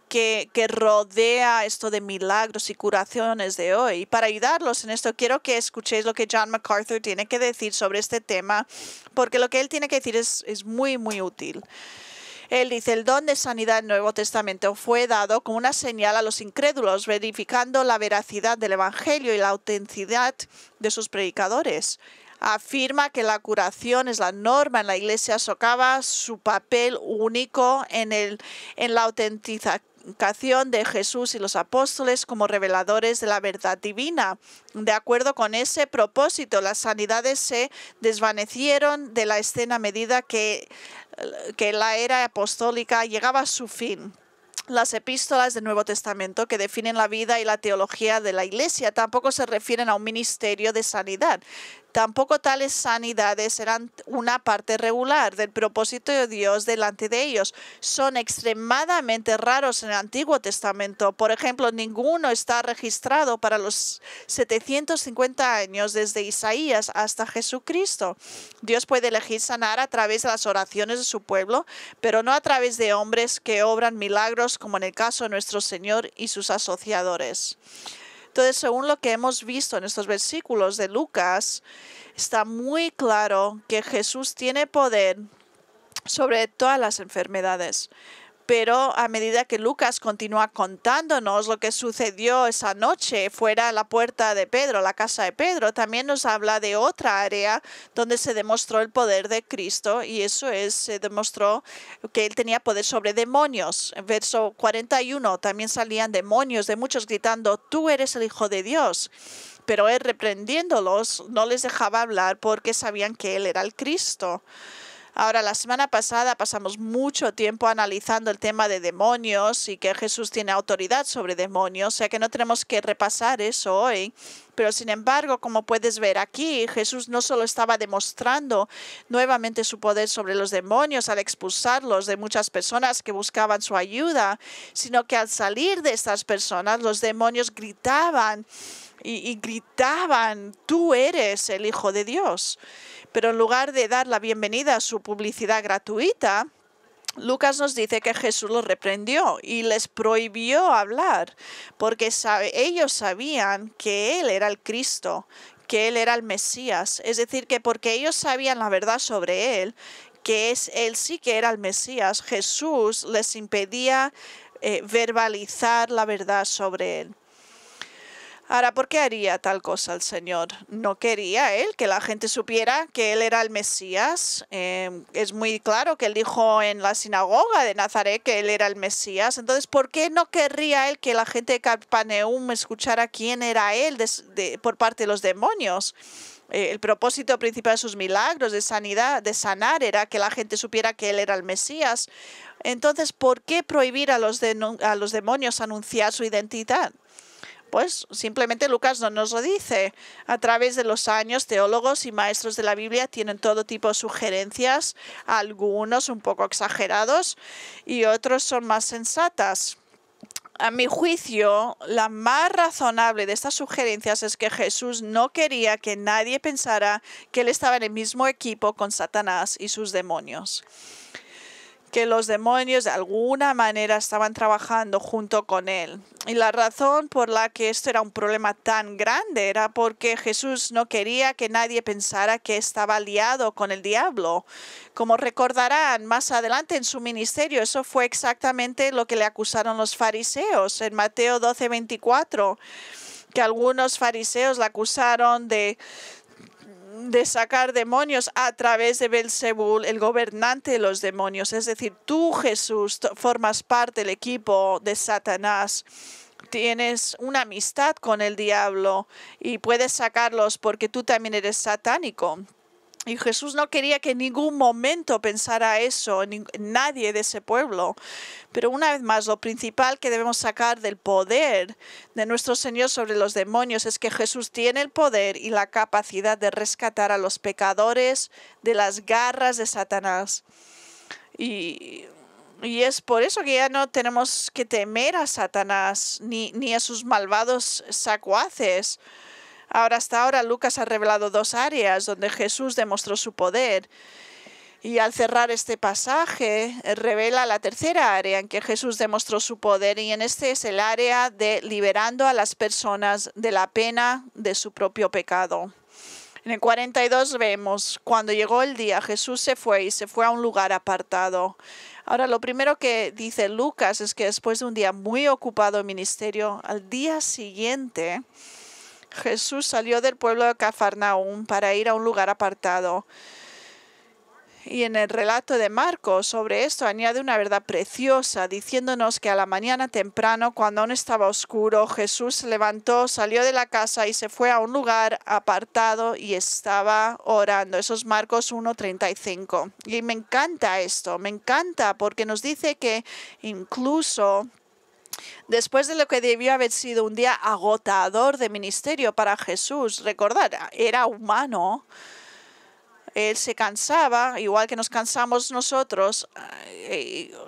que rodea esto de milagros y curaciones de hoy. Y para ayudarlos en esto, quiero que escuchéis lo que John MacArthur tiene que decir sobre este tema, porque lo que él tiene que decir es muy, muy útil. Él dice, el don de sanidad del Nuevo Testamento fue dado como una señal a los incrédulos, verificando la veracidad del Evangelio y la autenticidad de sus predicadores. Afirma que la curación es la norma en la Iglesia, socava su papel único en la autenticación de Jesús y los apóstoles como reveladores de la verdad divina. De acuerdo con ese propósito, las sanidades se desvanecieron de la escena a medida que la era apostólica llegaba a su fin. Las epístolas del Nuevo Testamento que definen la vida y la teología de la Iglesia tampoco se refieren a un ministerio de sanidad. Tampoco tales sanidades eran una parte regular del propósito de Dios delante de ellos. Son extremadamente raros en el Antiguo Testamento. Por ejemplo, ninguno está registrado para los 750 años desde Isaías hasta Jesucristo. Dios puede elegir sanar a través de las oraciones de su pueblo, pero no a través de hombres que obran milagros, como en el caso de nuestro Señor y sus asociadores. Entonces, según lo que hemos visto en estos versículos de Lucas, está muy claro que Jesús tiene poder sobre todas las enfermedades. Pero a medida que Lucas continúa contándonos lo que sucedió esa noche fuera de la puerta de Pedro, la casa de Pedro, también nos habla de otra área donde se demostró el poder de Cristo, y eso es, se demostró que él tenía poder sobre demonios. En verso 41 también salían demonios de muchos gritando, tú eres el Hijo de Dios. Pero él, reprendiéndolos, no les dejaba hablar porque sabían que él era el Cristo. Ahora, la semana pasada pasamos mucho tiempo analizando el tema de demonios y que Jesús tiene autoridad sobre demonios, o sea que no tenemos que repasar eso hoy. Pero sin embargo, como puedes ver aquí, Jesús no solo estaba demostrando nuevamente su poder sobre los demonios al expulsarlos de muchas personas que buscaban su ayuda, sino que al salir de estas personas, los demonios gritaban y gritaban, tú eres el Hijo de Dios. Pero en lugar de dar la bienvenida a su publicidad gratuita, Lucas nos dice que Jesús los reprendió y les prohibió hablar, porque ellos sabían que Él era el Cristo, que Él era el Mesías. Es decir, que porque ellos sabían la verdad sobre Él, que Él sí que era el Mesías, Jesús les impedía verbalizar la verdad sobre Él. Ahora, ¿por qué haría tal cosa el Señor? ¿No quería Él que la gente supiera que Él era el Mesías? Es muy claro que Él dijo en la sinagoga de Nazaret que Él era el Mesías. Entonces, ¿por qué no querría Él que la gente de Capernaum escuchara quién era Él por parte de los demonios? El propósito principal de sus milagros de sanidad, de sanar, era que la gente supiera que Él era el Mesías. Entonces, ¿por qué prohibir a los demonios anunciar su identidad? Pues simplemente Lucas no nos lo dice. A través de los años, teólogos y maestros de la Biblia tienen todo tipo de sugerencias, algunos un poco exagerados y otros son más sensatas. A mi juicio, la más razonable de estas sugerencias es que Jesús no quería que nadie pensara que Él estaba en el mismo equipo con Satanás y sus demonios. que los demonios de alguna manera estaban trabajando junto con él. Y la razón por la que esto era un problema tan grande era porque Jesús no quería que nadie pensara que estaba aliado con el diablo. Como recordarán más adelante en su ministerio, eso fue exactamente lo que le acusaron los fariseos en Mateo 12:24, que algunos fariseos le acusaron de sacar demonios a través de Belzebul, el gobernante de los demonios. Es decir, tú, Jesús, formas parte del equipo de Satanás. Tienes una amistad con el diablo y puedes sacarlos porque tú también eres satánico. Y Jesús no quería que en ningún momento pensara eso, nadie de ese pueblo. Pero una vez más, lo principal que debemos sacar del poder de nuestro Señor sobre los demonios es que Jesús tiene el poder y la capacidad de rescatar a los pecadores de las garras de Satanás. Y es por eso que ya no tenemos que temer a Satanás ni a sus malvados secuaces. Hasta ahora Lucas ha revelado dos áreas donde Jesús demostró su poder. Y al cerrar este pasaje, revela la tercera área en que Jesús demostró su poder. Y en este es el área de liberando a las personas de la pena de su propio pecado. En el 42 vemos, cuando llegó el día, Jesús se fue a un lugar apartado. Ahora, lo primero que dice Lucas es que después de un día muy ocupado en ministerio, al día siguiente, Jesús salió del pueblo de Cafarnaúm para ir a un lugar apartado. Y en el relato de Marcos sobre esto añade una verdad preciosa, diciéndonos que a la mañana temprano, cuando aún estaba oscuro, Jesús se levantó, salió de la casa y se fue a un lugar apartado y estaba orando. Eso es Marcos 1:35. Y me encanta esto, me encanta porque nos dice que incluso después de lo que debió haber sido un día agotador de ministerio para Jesús, recordad, era humano, él se cansaba, igual que nos cansamos nosotros,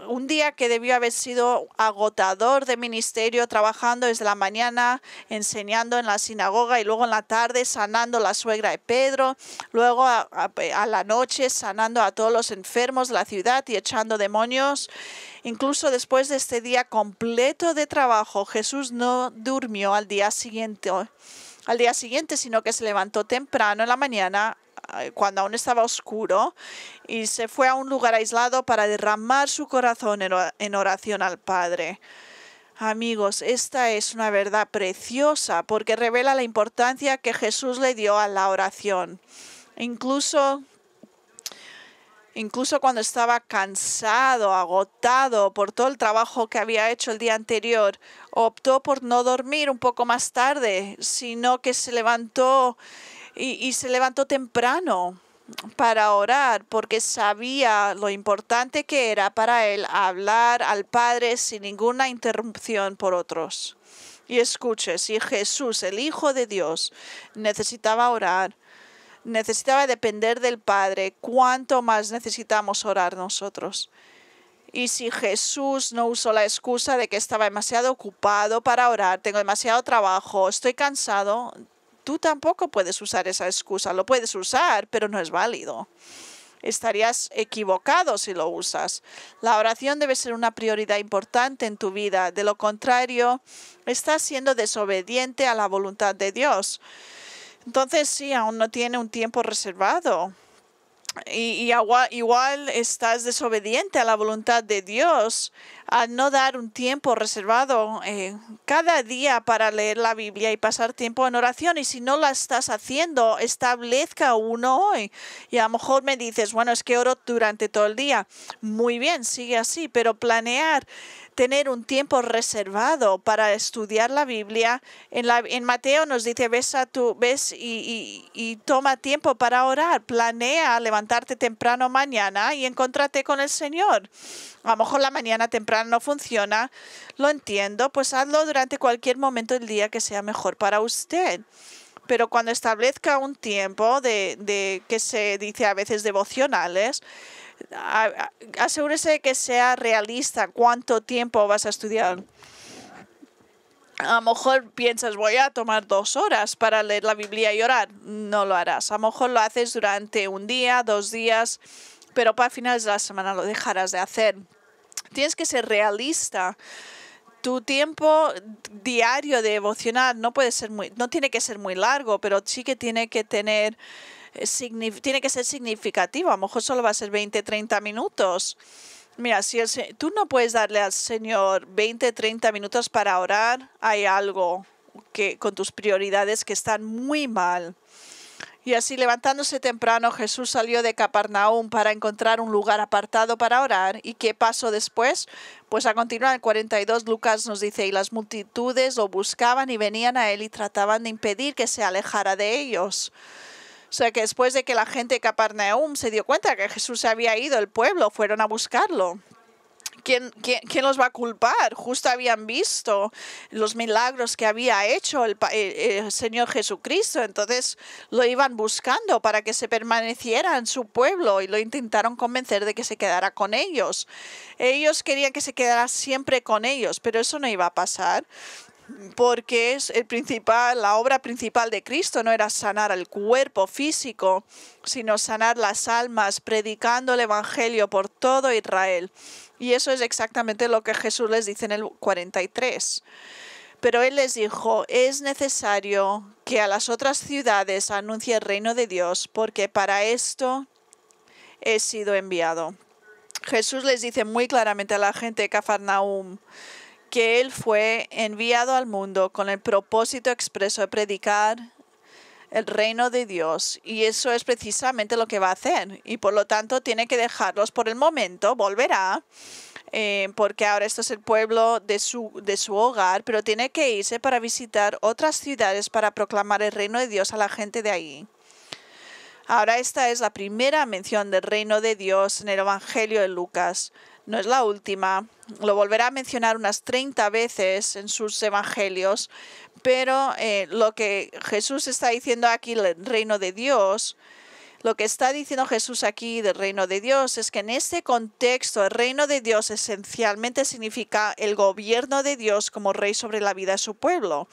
un día que debió haber sido agotador de ministerio, trabajando desde la mañana, enseñando en la sinagoga y luego en la tarde sanando a la suegra de Pedro, luego a la noche sanando a todos los enfermos de la ciudad y echando demonios. Incluso después de este día completo de trabajo, Jesús no durmió al día siguiente, sino que se levantó temprano en la mañana, cuando aún estaba oscuro, y se fue a un lugar aislado para derramar su corazón en oración al Padre. Amigos, esta es una verdad preciosa porque revela la importancia que Jesús le dio a la oración. Incluso cuando estaba cansado, agotado por todo el trabajo que había hecho el día anterior, optó por no dormir un poco más tarde, sino que se levantó y se levantó temprano para orar, porque sabía lo importante que era para él hablar al Padre sin ninguna interrupción por otros. Y escuche, si Jesús, el Hijo de Dios, necesitaba orar, necesitaba depender del Padre, ¿cuánto más necesitamos orar nosotros? Y si Jesús no usó la excusa de que estaba demasiado ocupado para orar, tengo demasiado trabajo, estoy cansado, tú tampoco puedes usar esa excusa. Lo puedes usar, pero no es válido. Estarías equivocado si lo usas. La oración debe ser una prioridad importante en tu vida. De lo contrario, estás siendo desobediente a la voluntad de Dios. Entonces, sí, aún no tiene un tiempo reservado. Y igual estás desobediente a la voluntad de Dios al no dar un tiempo reservado cada día para leer la Biblia y pasar tiempo en oración. Y si no la estás haciendo, establezca uno hoy. Y a lo mejor me dices, bueno, es que oro durante todo el día. Muy bien, sigue así, pero tener un tiempo reservado para estudiar la Biblia. En Mateo nos dice, ves y toma tiempo para orar. Planea levantarte temprano mañana y encontrarte con el Señor. A lo mejor la mañana temprano no funciona, lo entiendo, pues hazlo durante cualquier momento del día que sea mejor para usted. Pero cuando establezca un tiempo de que se dice a veces devocionales, asegúrese de que sea realista cuánto tiempo vas a estudiar. A lo mejor piensas, voy a tomar 2 horas para leer la Biblia y orar. No lo harás. A lo mejor lo haces durante un día, 2 días, pero para finales de la semana lo dejarás de hacer. Tienes que ser realista. Tu tiempo diario de devocional no tiene que ser muy largo, pero sí que tiene que tiene que ser significativo. A lo mejor solo va a ser 20, 30 minutos. Mira, si tú no puedes darle al Señor 20, 30 minutos para orar, hay algo con tus prioridades que están muy mal. Y así, levantándose temprano, Jesús salió de Capernaum para encontrar un lugar apartado para orar. ¿Y qué pasó después? Pues a continuar, en 42, Lucas nos dice, y las multitudes lo buscaban y venían a él y trataban de impedir que se alejara de ellos. O sea que después de que la gente de Capernaum se dio cuenta que Jesús se había ido, el pueblo fueron a buscarlo. ¿Quién los va a culpar? Justo habían visto los milagros que había hecho el Señor Jesucristo. Entonces lo iban buscando para que se permaneciera en su pueblo y lo intentaron convencer de que se quedara con ellos. Ellos querían que se quedara siempre con ellos, pero eso no iba a pasar. Porque es la obra principal de Cristo no era sanar el cuerpo físico, sino sanar las almas, predicando el Evangelio por todo Israel. Y eso es exactamente lo que Jesús les dice en el 43. Pero él les dijo, es necesario que a las otras ciudades anuncie el reino de Dios, porque para esto he sido enviado. Jesús les dice muy claramente a la gente de Cafarnaúm que él fue enviado al mundo con el propósito expreso de predicar el reino de Dios, y eso es precisamente lo que va a hacer, y por lo tanto tiene que dejarlos por el momento. Volverá, porque ahora esto es el pueblo de su hogar, pero tiene que irse para visitar otras ciudades para proclamar el reino de Dios a la gente de ahí. Ahora esta es la primera mención del reino de Dios en el Evangelio de Lucas. No es la última, lo volverá a mencionar unas 30 veces en sus evangelios, pero lo que Jesús está diciendo aquí, el reino de Dios, lo que está diciendo Jesús aquí del reino de Dios es que en este contexto el reino de Dios esencialmente significa el gobierno de Dios como rey sobre la vida de su pueblo.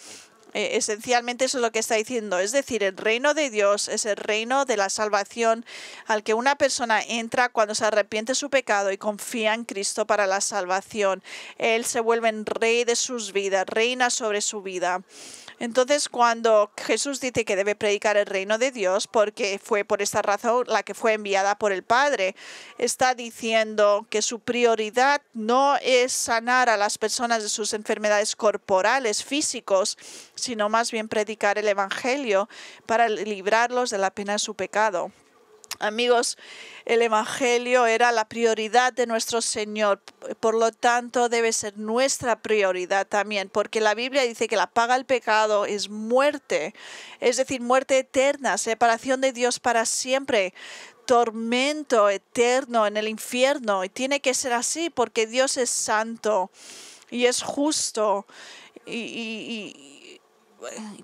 Esencialmente eso es lo que está diciendo. Es decir, el reino de Dios es el reino de la salvación al que una persona entra cuando se arrepiente de su pecado y confía en Cristo para la salvación. Él se vuelve en rey de sus vidas, reina sobre su vida. Entonces, cuando Jesús dice que debe predicar el reino de Dios, porque fue por esta razón la que fue enviada por el Padre, está diciendo que su prioridad no es sanar a las personas de sus enfermedades corporales, físicos, sino más bien predicar el Evangelio para librarlos de la pena de su pecado. Amigos, el Evangelio era la prioridad de nuestro Señor, por lo tanto debe ser nuestra prioridad también, porque la Biblia dice que la paga del pecado es muerte, es decir, muerte eterna, separación de Dios para siempre, tormento eterno en el infierno, y tiene que ser así porque Dios es santo y es justo y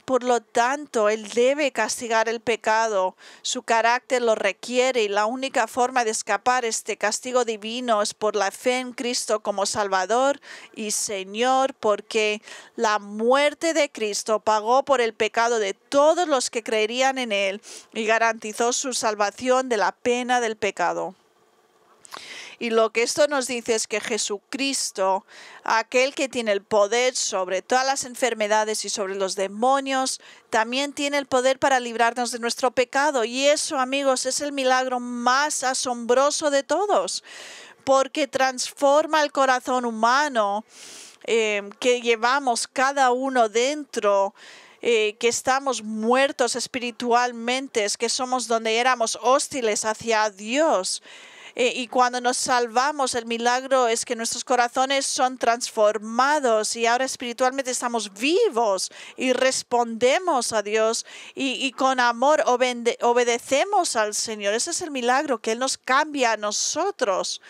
por lo tanto, Él debe castigar el pecado. Su carácter lo requiere y la única forma de escapar este castigo divino es por la fe en Cristo como Salvador y Señor, porque la muerte de Cristo pagó por el pecado de todos los que creerían en Él y garantizó su salvación de la pena del pecado. Y lo que esto nos dice es que Jesucristo, aquel que tiene el poder sobre todas las enfermedades y sobre los demonios, también tiene el poder para librarnos de nuestro pecado. Y eso, amigos, es el milagro más asombroso de todos, porque transforma el corazón humano que llevamos cada uno dentro. Que estamos muertos espiritualmente, es que somos donde éramos hostiles hacia Dios. Y cuando nos salvamos, el milagro es que nuestros corazones son transformados y ahora espiritualmente estamos vivos y respondemos a Dios y con amor obedecemos al Señor. Ese es el milagro, que Él nos cambia a nosotros.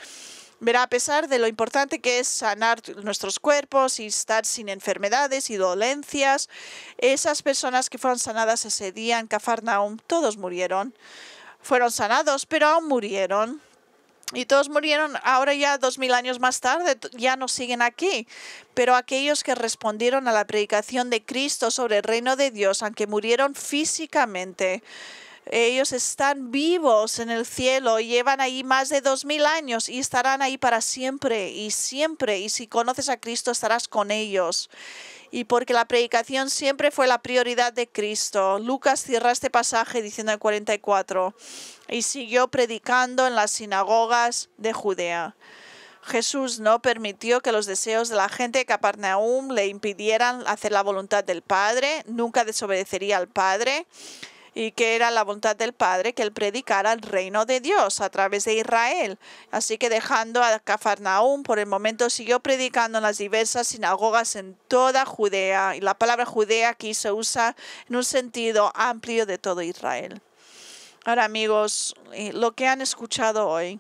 Verá, a pesar de lo importante que es sanar nuestros cuerpos y estar sin enfermedades y dolencias, esas personas que fueron sanadas ese día en Cafarnaúm, todos murieron. Fueron sanados, pero aún murieron. Y todos murieron ahora ya 2000 años más tarde, ya no siguen aquí. Pero aquellos que respondieron a la predicación de Cristo sobre el reino de Dios, aunque murieron físicamente, Ellos están vivos en el cielo, llevan ahí más de 2000 años y estarán ahí para siempre y siempre. Y si conoces a Cristo estarás con ellos. Y porque la predicación siempre fue la prioridad de Cristo. Lucas cierra este pasaje diciendo en 44, y siguió predicando en las sinagogas de Judea. Jesús no permitió que los deseos de la gente de Capernaum le impidieran hacer la voluntad del Padre, nunca desobedecería al Padre, y que era la voluntad del Padre que él predicara el reino de Dios a través de Israel. Así que dejando a Capernaum, por el momento siguió predicando en las diversas sinagogas en toda Judea, y la palabra Judea aquí se usa en un sentido amplio de todo Israel. Ahora, amigos, lo que han escuchado hoy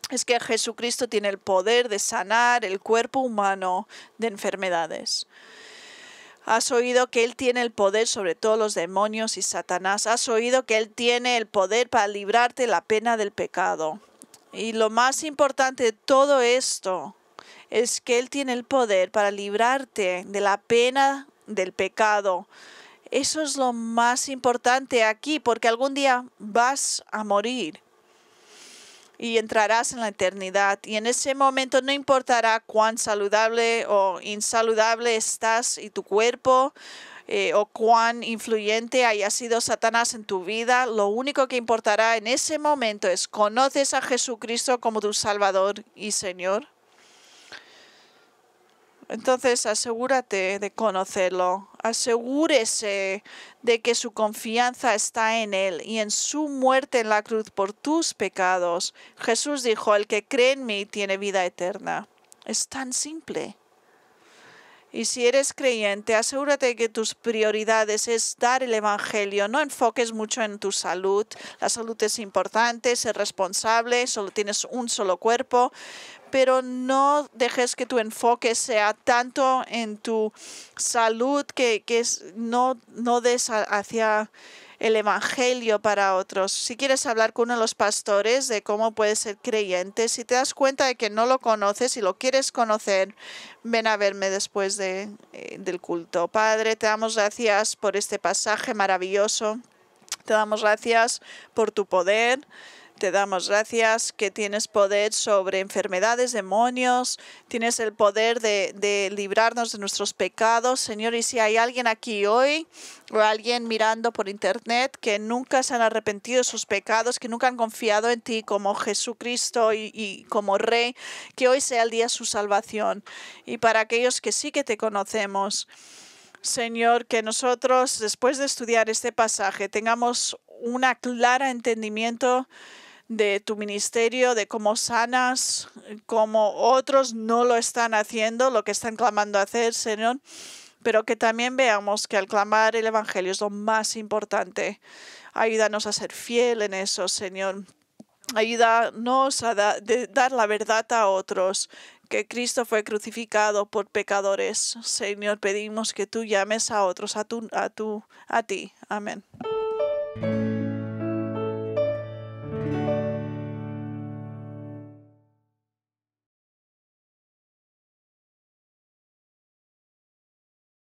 es que Jesucristo tiene el poder de sanar el cuerpo humano de enfermedades. Has oído que Él tiene el poder sobre todos los demonios y Satanás. Has oído que Él tiene el poder para librarte de la pena del pecado. Y lo más importante de todo esto es que Él tiene el poder para librarte de la pena del pecado. Eso es lo más importante aquí, porque algún día vas a morir y entrarás en la eternidad. Y en ese momento no importará cuán saludable o insaludable estás y tu cuerpo, o cuán influyente haya sido Satanás en tu vida. Lo único que importará en ese momento es: ¿conoces a Jesucristo como tu Salvador y Señor? Entonces asegúrate de conocerlo, asegúrese de que su confianza está en Él y en su muerte en la cruz por tus pecados. Jesús dijo: el que cree en mí tiene vida eterna. Es tan simple. Y si eres creyente, asegúrate de que tus prioridades es dar el Evangelio. No enfoques mucho en tu salud. La salud es importante, ser responsable, solo tienes un solo cuerpo. Pero no dejes que tu enfoque sea tanto en tu salud que no des hacia el Evangelio para otros. Si quieres hablar con uno de los pastores de cómo puedes ser creyente, si te das cuenta de que no lo conoces y lo quieres conocer, ven a verme después del culto. Padre, te damos gracias por este pasaje maravilloso. Te damos gracias por tu poder. Te damos gracias que tienes poder sobre enfermedades, demonios, tienes el poder de librarnos de nuestros pecados, Señor. Y si hay alguien aquí hoy o alguien mirando por internet que nunca se han arrepentido de sus pecados, que nunca han confiado en ti como Jesucristo y como Rey, que hoy sea el día de su salvación. Y para aquellos que sí que te conocemos, Señor, que nosotros, después de estudiar este pasaje, tengamos una clara entendimiento de tu ministerio, de cómo sanas, como otros no lo están haciendo, lo que están clamando a hacer, Señor, pero que también veamos que al clamar el Evangelio es lo más importante. Ayúdanos a ser fiel en eso, Señor. Ayúdanos a dar la verdad a otros, que Cristo fue crucificado por pecadores. Señor, pedimos que tú llames a otros a ti. Amén.